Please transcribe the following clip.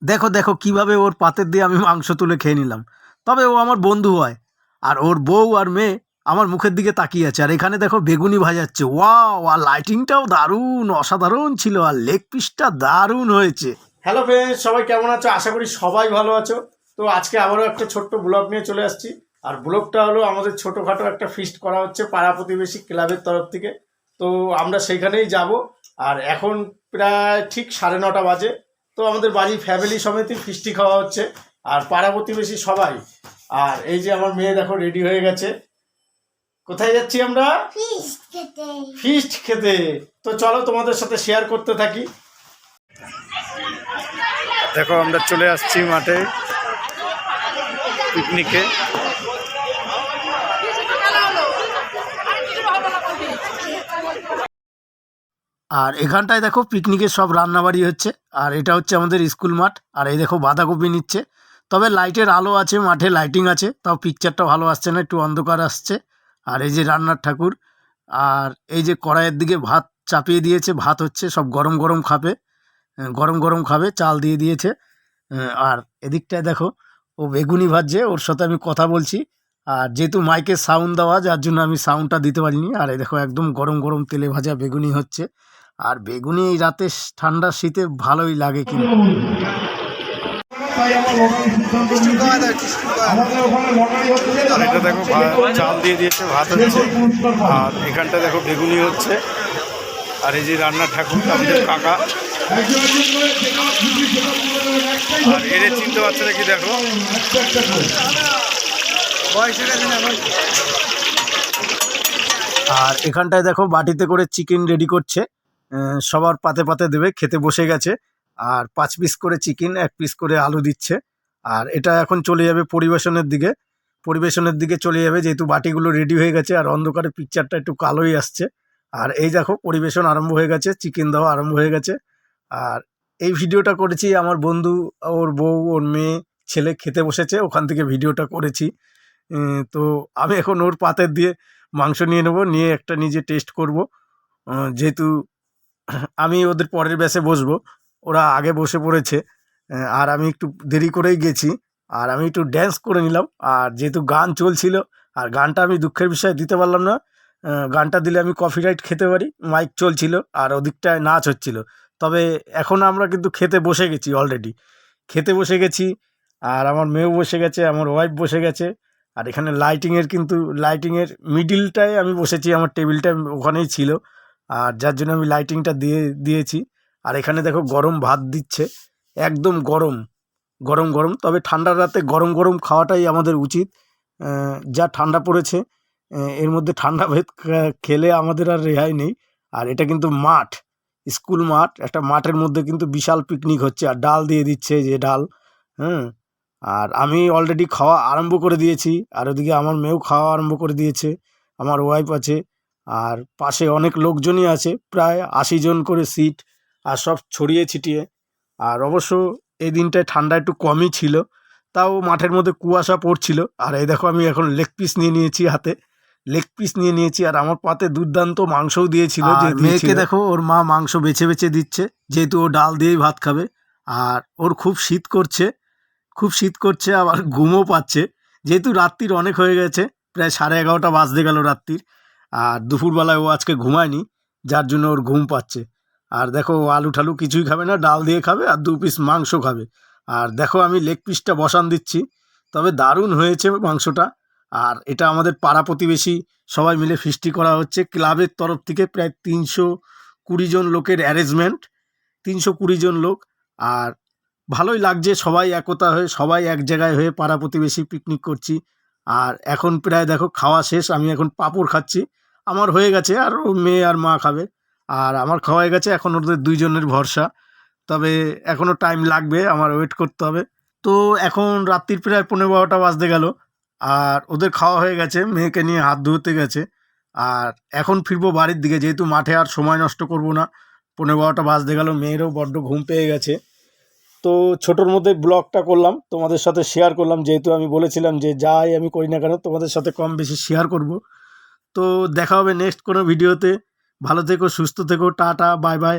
দেখো দেখো কিভাবে ওর পাতের দিয়ে আমি মাংস তুলে খেয়ে নিলাম। তবে ও আমার বন্ধু হয়। আর ওর বউ আর মেয়ে আমার মুখের দিকে তাকিয়ে আছে। আর এখানে দেখো বেগুনি ভাজাচ্ছে, ওয়াও! আর লাইটিংটাও দারুণ অসাধারণ ছিল, আর লেগ পিসটা দারুণ হয়েছে। হ্যালো ফ্রেন্ডস, সবাই কেমন আছো? আশা করি সবাই ভালো আছো। তো আজকে আবারও একটা ছোট্ট ব্লগ নিয়ে চলে আসছি। আর ব্লগটা হলো আমাদের ছোটোখাটো একটা ফিস্ট করা হচ্ছে পাড়া প্রতিবেশী ক্লাবের তরফ থেকে। তো আমরা সেইখানেই যাব। আর এখন প্রায় ঠিক 9:30 বাজে। তো আমাদের বাড়ি ফ্যামিলি সমেতই ফিস্টি খাওয়া হচ্ছে, আর পাড়া প্রতিবেশী সবাই। আর এই যে আমার মেয়ে দেখো রেডি হয়ে গেছে। কোথায় যাচ্ছি আমরা? ফিস্ট খেতে। তো চলো তোমাদের সাথে শেয়ার করতে থাকি। দেখো আমরা চলে আসছি মাঠে পিকনিকে। আর এখানটায় দেখো পিকনিকের সব রান্নাবাড়ি হচ্ছে। আর এটা হচ্ছে আমাদের স্কুল মাঠ। আর এই দেখো বাঁধাকপি নিচ্ছে। তবে লাইটের আলো আছে, মাঠে লাইটিং আছে, তাও পিকচারটা ভালো আসছে না, একটু অন্ধকার আসছে। আর এই যে রান্নার ঠাকুর। আর এই যে কড়াইয়ের দিকে ভাত চাপিয়ে দিয়েছে, ভাত হচ্ছে, সব গরম গরম খাবে। গরম গরম খাবে, চাল দিয়ে দিয়েছে। আর এদিকটায় দেখো ও বেগুনি ভাজছে, ওর সাথে আমি কথা বলছি। আর যেহেতু মাইকে সাউন্ড দেওয়া, যার জন্য আমি সাউন্ডটা দিতে পারিনি। আর এই দেখো একদম গরম গরম তেলে ভাজা বেগুনি হচ্ছে। আর বেগুনি এই রাতে ঠান্ডা শীতে ভালোই লাগে কিন্তু। আর এটা দেখো চাল দিয়ে দিয়েছে, ভাত হচ্ছে। আর এখানটা দেখো বেগুনি হচ্ছে। আর এই যে রান্নার ঠাকুর আমাদের কাকা। আর এরে চিনতে পারছে নাকি দেখো, আর এখানটায় দেখো বাটিতে করে চিকেন রেডি করছে। সবার পাতে পাতে দেবে, খেতে বসে গেছে। আর 5 পিস করে চিকেন, 1 পিস করে আলু দিচ্ছে। আর এটা এখন চলে যাবে পরিবেশনের দিকে। পরিবেশনের দিকে চলে যাবে, যেহেতু বাটিগুলো রেডি হয়ে গেছে। আর অন্ধকারে পিকচারটা একটু কালোই আসছে। আর এই দেখো পরিবেশন আরম্ভ হয়ে গেছে, চিকেন দেওয়া আরম্ভ হয়ে গেছে। আর এই ভিডিওটা করেছি আমার বন্ধু, ওর বউ, ওর মেয়ে, ছেলে খেতে বসেছে, ওখান থেকে ভিডিওটা করেছি। তো আমি এখন ওর পাতের দিয়ে মাংস নিয়ে নেব, নিয়ে একটা নিজে টেস্ট করব। যেহেতু আমি ওদের পরের ব্যাচে বসবো, ওরা আগে বসে পড়েছে। আর আমি একটু দেরি করেই গেছি। আর আমি একটু ড্যান্স করে নিলাম। আর যেহেতু গান চলছিল, আর গানটা আমি দুঃখের বিষয় দিতে পারলাম না। গানটা দিলে আমি কপিরাইট খেতে পারি, মাইক চলছিল আর ওদিকটায় নাচ হচ্ছিল। তবে এখন আমরা কিন্তু খেতে বসে গেছি, অলরেডি খেতে বসে গেছি। আর আমার মেয়েও বসে গেছে, আমার ওয়াইফ বসে গেছে। আর এখানে লাইটিংয়ের মিডিলটায় আমি বসেছি, আমার টেবিলটা ওখানেই ছিল। আর যার জন্য আমি লাইটিংটা দিয়েছি। আর এখানে দেখো গরম ভাত দিচ্ছে, একদম গরম গরম গরম। তবে ঠান্ডার রাতে গরম গরম খাওয়াটাই আমাদের উচিত। যা ঠান্ডা পড়েছে, এর মধ্যে ঠান্ডা ভেদ খেলে আমাদের আর রেহাই নেই। আর এটা কিন্তু মাঠ, স্কুল মাঠ, একটা মাঠের মধ্যে কিন্তু বিশাল পিকনিক হচ্ছে। আর ডাল দিয়ে দিচ্ছে, যে ডাল। হুম। আর আমি অলরেডি খাওয়া আরম্ভ করে দিয়েছি। আর ওদিকে আমার মেয়েও খাওয়া আরম্ভ করে দিয়েছে, আমার ওয়াইফ আছে। আর পাশে অনেক লোকজনই আছে, প্রায় 80 জন করে সিট। আর সব ছড়িয়ে ছিটিয়ে। আর অবশ্য এই দিনটায় ঠান্ডা একটু কমই ছিল, তাও মাঠের মধ্যে কুয়াশা পড়ছিল। আর এই দেখো আমি এখন লেগ পিস নিয়ে নিয়েছি হাতে, লেগ পিস নিয়ে নিয়েছি। আর আমার পাতে দুর্দান্ত মাংসও দিয়েছিল, যে মেয়েকে দেখো ওর মা মাংস বেছে বেছে দিচ্ছে, যেহেতু ও ডাল দিয়েই ভাত খাবে। আর ওর খুব শীত করছে, খুব শীত করছে, আবার ঘুমও পাচ্ছে। যেহেতু রাত্রির অনেক হয়ে গেছে, প্রায় 11:30 বাজতে গেল রাত্রির। আর দুপুরবেলায় ও আজকে ঘুমায়নি, যার জন্য ওর ঘুম পাচ্ছে। আর দেখো ও আলু ঠালু কিছুই খাবে না, ডাল দিয়ে খাবে আর 2 পিস মাংস খাবে। আর দেখো আমি লেগ পিসটা বসান দিচ্ছি। তবে দারুণ হয়েছে মাংসটা। আর এটা আমাদের পাড়া প্রতিবেশী সবাই মিলে ফিস্টি করা হচ্ছে ক্লাবের তরফ থেকে, প্রায় 320 জন লোকের অ্যারেঞ্জমেন্ট, 320 জন লোক। আর ভালোই লাগছে, সবাই একতা হয়ে, সবাই এক জায়গায় হয়ে পাড়া প্রতিবেশী পিকনিক করছি। আর এখন প্রায় দেখো খাওয়া শেষ, আমি এখন পাঁপড় খাচ্ছি। আমার হয়ে গেছে, আর ও মেয়ে আর মা খাবে। আর আমার খাওয়া হয়ে গেছে, এখন ওদের 2 জনের ভরসা। তবে এখনও টাইম লাগবে, আমার ওয়েট করতে হবে। তো এখন রাত্রির প্রায় 11:15 বাজতে গেল। আর ওদের খাওয়া হয়ে গেছে, মেয়েকে নিয়ে হাত ধুতে গেছে। আর এখন ফিরবো বাড়ির দিকে, যেহেতু মাঠে আর সময় নষ্ট করব না। 11:15 বাজতে গেল, মেয়েরও বড্ড ঘুম পেয়ে গেছে। তো ছোটোর মধ্যে ব্লগটা করলাম, তোমাদের সাথে শেয়ার করলাম, যেহেতু আমি বলেছিলাম যে যাই আমি করি না কেন তোমাদের সাথে কম বেশি শেয়ার করব। তো দেখা হবে নেক্সট কোনো ভিডিওতে। ভালো থেকো, সুস্থ থেকো, টাটা, বাই বাই।